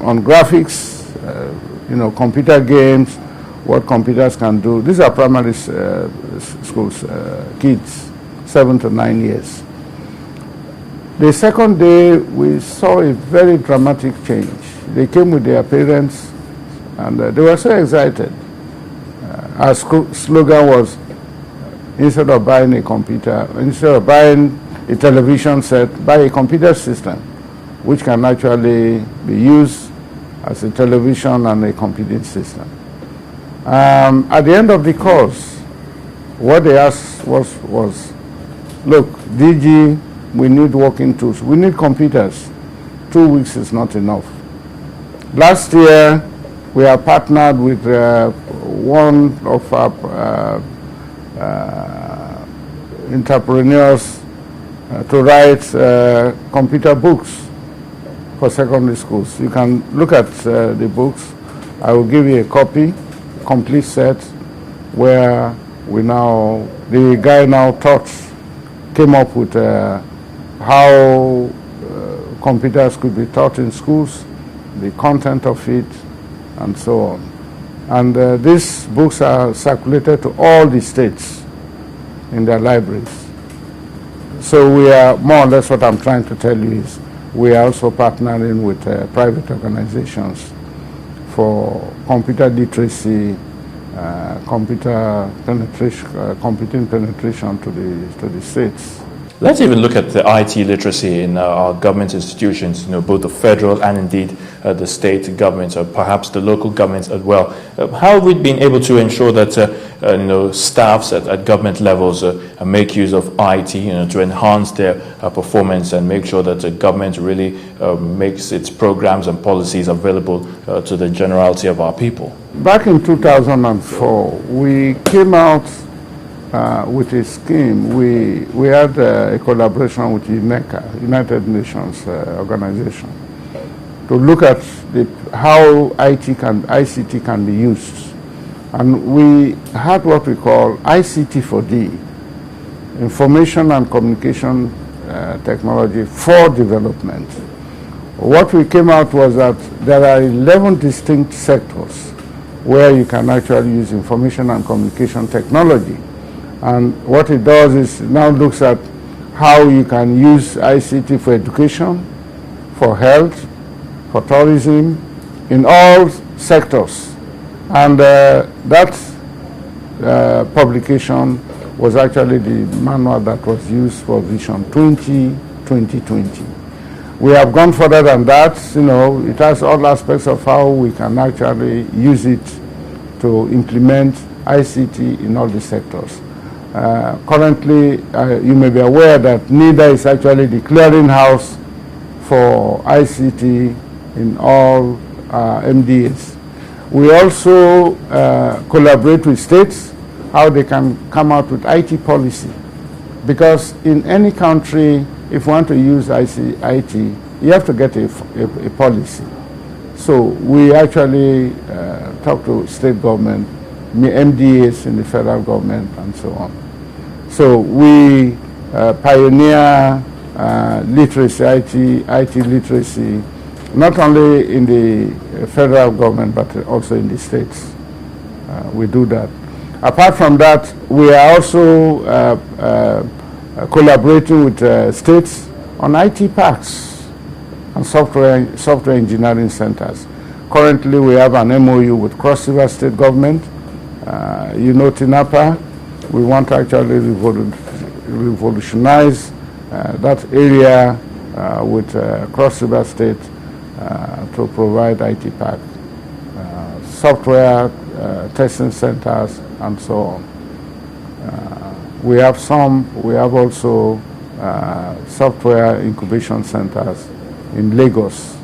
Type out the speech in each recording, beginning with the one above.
on graphics, computer games, what computers can do. These are primary schools, kids, 7 to 9 years. The second day, we saw a very dramatic change. They came with their parents, and they were so excited. Our slogan was, instead of buying a computer, instead of buying a television set, buy a computer system, which can actually be used as a television and a computing system. At the end of the course, what they asked was, look, DG, we need working tools. We need computers. 2 weeks is not enough. Last year, we are partnered with one of our entrepreneurs to write computer books for secondary schools. You can look at the books. I will give you a copy, complete set, where the guy now came up with how computers could be taught in schools, the content of it, and so on. And these books are circulated to all the states in their libraries. So we are, more or less what I'm trying to tell you is, we are also partnering with private organizations for computer literacy, computing penetration to the states. Let's even look at the IT literacy in our government institutions, both the federal and indeed the state governments, or perhaps the local governments as well. How have we been able to ensure that staffs at government levels make use of IT to enhance their performance and make sure that the government really makes its programs and policies available to the generality of our people? Back in 2004, we came out with a scheme. We had a collaboration with UNECA, United Nations organization, to look at how ICT can be used. And we had what we call ICT4D, Information and Communication Technology for Development. What we came out was that there are 11 distinct sectors where you can actually use information and communication technology. And what it does is it now looks at how you can use ICT for education, for health, for tourism, in all sectors. And that publication was actually the manual that was used for Vision 2020. We have gone further than that. It has all aspects of how we can actually use it to implement ICT in all the sectors. Currently, you may be aware that NITDA is actually the clearinghouse for ICT in all MDAs. We also collaborate with states, how they can come out with IT policy. Because in any country, if you want to use IT, you have to get a policy. So we actually talk to state government, MDAs in the federal government, and so on. So we pioneer literacy, IT literacy, not only in the federal government, but also in the states. We do that. Apart from that, we are also collaborating with states on IT parks and software engineering centers. Currently, we have an MOU with Cross River State Government, TINAPA. We want to actually revolutionize that area with Cross River State to provide IT park, software testing centers, and so on. We have also software incubation centers in Lagos,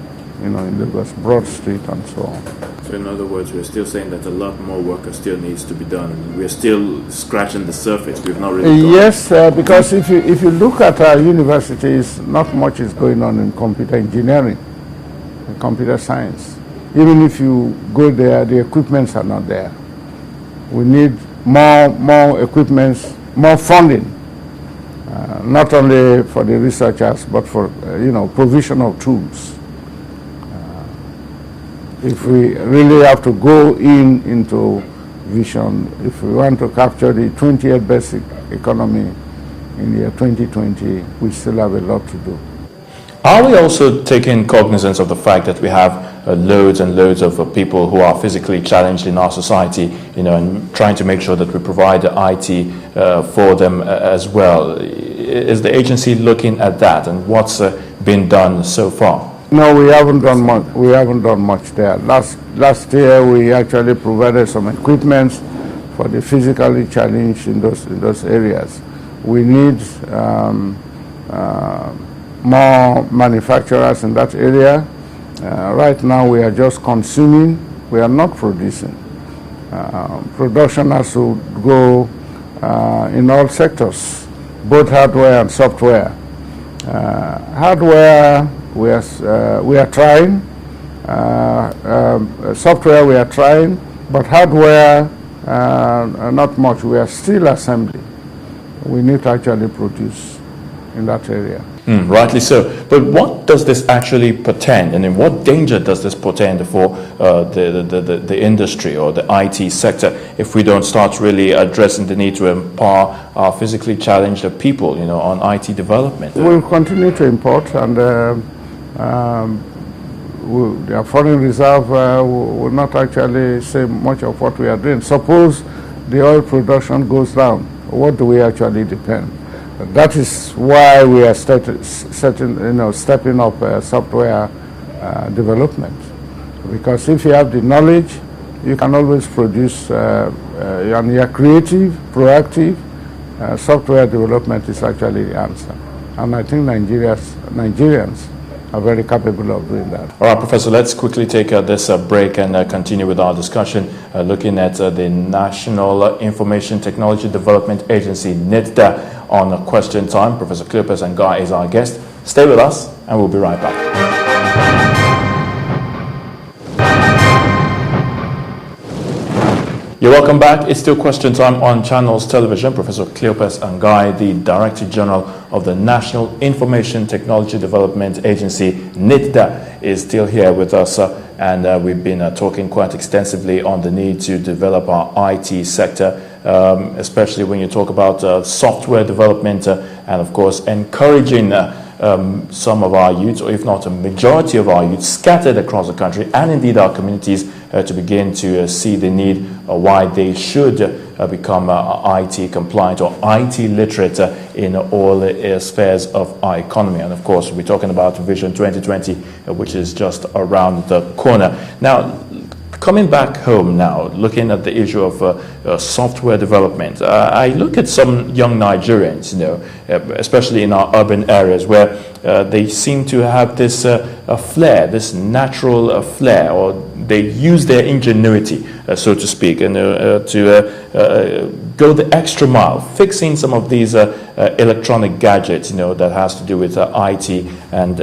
in Lagos, Broad Street, and so on. So in other words, we're still saying that a lot more work still needs to be done. We're still scratching the surface. We've not really gone. Yes, because if you look at our universities, not much is going on in computer engineering, and computer science. Even if you go there, the equipments are not there. We need more equipments, more funding, not only for the researchers, but for provision of tools. if we really have to go into vision, if we want to capture the 20th best economy in the year 2020, we still have a lot to do. Are we also taking cognizance of the fact that we have loads and loads of people who are physically challenged in our society, and trying to make sure that we provide the IT for them as well? Is the agency looking at that, and what's been done so far? No, we haven't done much. We haven't done much there. Last year, we actually provided some equipment for the physically challenged in those areas. We need more manufacturers in that area. Right now, we are just consuming. We are not producing. Production has to go in all sectors, both hardware and software. Hardware, we are trying. Software, we are trying, but hardware, not much. We are still assembling. We need to actually produce in that area. Rightly so. But what does this actually portend, and in what danger does this portend for the industry or the IT sector if we don't start really addressing the need to empower our physically challenged people, on IT development? We'll continue to import, and the foreign reserve will not actually say much of what we are doing. Suppose the oil production goes down, what do we actually depend? That is why we are stepping up software development. Because if you have the knowledge, you can always produce, and you are creative, proactive. Software development is actually the answer. And I think Nigerians are very capable of doing that. All right, Professor, let's quickly take this break and continue with our discussion, looking at the National Information Technology Development Agency, NITDA, on Question Time. Professor Cleopas Angaye is our guest. Stay with us, and we'll be right back. You're welcome back. It's still Question Time on Channels Television. Professor Cleopas Angaye, the Director General of the National Information Technology Development Agency, NITDA, is still here with us, and we've been talking quite extensively on the need to develop our IT sector, especially when you talk about software development and, of course, encouraging some of our youth, or if not a majority of our youth, scattered across the country and indeed our communities, to begin to see the need why they should become IT compliant or IT literate in all spheres of our economy. And of course, we're talking about Vision 2020, which is just around the corner. Now, coming back home now, looking at the issue of software development, I look at some young Nigerians, especially in our urban areas, where they seem to have this flair, this natural flair, or they use their ingenuity, so to speak, and to go the extra mile, fixing some of these electronic gadgets, that has to do with IT and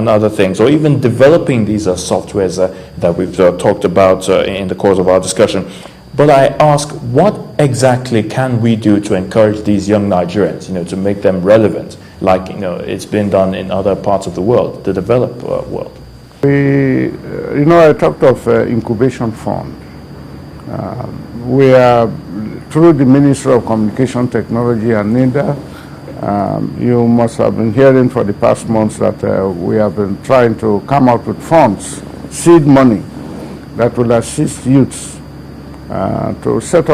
other things, or even developing these softwares that we've talked about in the course of our discussion. But I ask, what exactly can we do to encourage these young Nigerians, to make them relevant, like it's been done in other parts of the world, the developed world? I talked of incubation fund. We are, through the Ministry of Communication Technology and NITDA, you must have been hearing for the past months that we have been trying to come out with funds, seed money, that will assist youths to set up